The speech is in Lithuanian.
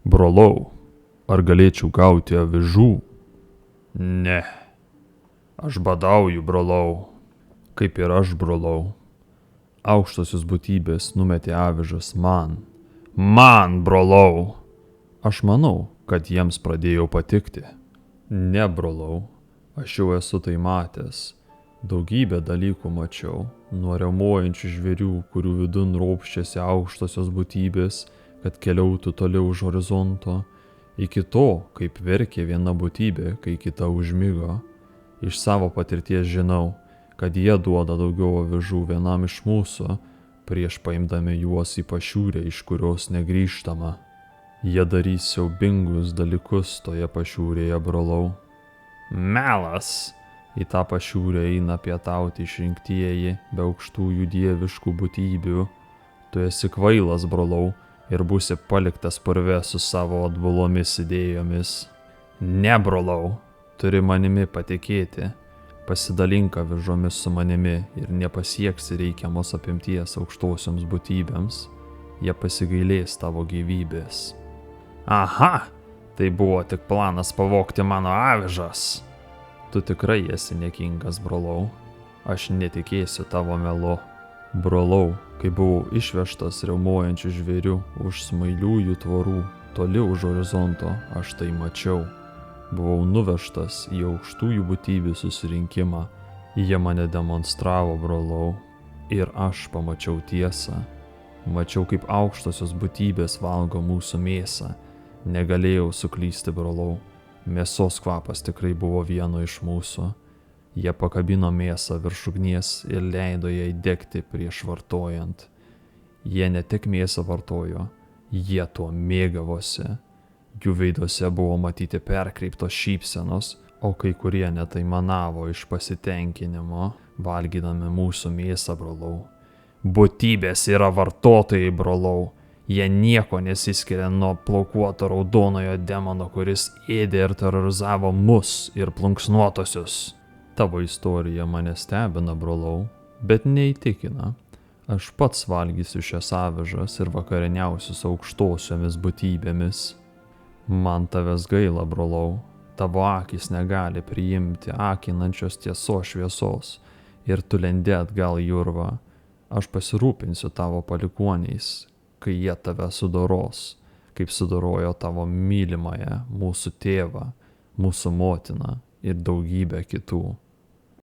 Brolau, ar galėčiau gauti avižų? Ne. Aš badauju, brolau. Kaip ir aš, brolau. Aukštosios būtybės numetė avižas man. Man, brolau. Aš manau, kad jiems pradėjau patikti. Ne, brolau. Aš jau esu tai matęs. Daugybę dalykų mačiau. Nuo riaumojančių žvėrių, kurių vidun ropščiasi aukštosios būtybės, kad keliautų toliau už horizonto, iki to, kaip verkė viena būtybė, kai kita užmigo. Iš savo patirties žinau, kad jie duoda daugiau avižų vienam iš mūsų, prieš paimdami juos į pašiūrę, iš kurios negrįžtama. Jie darys siaubingus dalykus toje pašiūrėje, brolau. Melas! Į tą pašiūrę eina pietauti išrinktieji be aukštųjų dieviškų būtybių. Tu esi kvailas, brolau, ir būsi paliktas purve su savo atbulomis idėjomis. Ne, brolau, turi manimi patikėti. Pasidalink avižomis su manimi ir nepasieksi reikiamos apimties aukštosioms būtybėms. Jie pasigailės tavo gyvybės. Aha, tai buvo tik planas pavogti mano avižas. Tu tikrai esi niekingas, brolau. Aš netikėsiu tavo melu. Brolau, kai buvau išvežtas riaumojančių žvėrių už smailiųjų tvorų, toli už horizonto, aš tai mačiau. Buvau nuvežtas į aukštųjų būtybių susirinkimą. Jie mane demonstravo, brolau. Ir aš pamačiau tiesą. Mačiau, kaip aukštosios būtybės valgo mūsų mėsą. Negalėjau suklysti, brolau. Mėsos kvapas tikrai buvo vieno iš mūsų. Jie pakabino mėsą virš ugnies ir leido jai degti prieš vartojant. Jie ne tik mėsą vartojo, jie tuo mėgavosi. Jų veiduose buvo matyti perkreiptos šypsenos, o kai kurie net aimanavo iš pasitenkinimo, valgydami mūsų mėsą, brolau. Būtybės yra vartotojai, brolau. Jie nieko nesiskiria nuo plaukuoto raudonojo demono, kuris ėdė ir terorizavo mus ir plunksnuotosius. Tavo istorija mane stebina, brolau, bet neįtikina. Aš pats valgysiu šias avižas ir vakarieniausiu su aukštosiomis būtybėmis. Man tavęs gaila, brolau. Tavo akys negali priimti akinančios tiesos šviesos ir tu lendi atgal į urvą. Aš pasirūpinsiu tavo palikuoniais, kai jie tave sudoros, kaip sudorojo tavo mylimąją, mūsų tėvą, mūsų motiną ir daugybę kitų.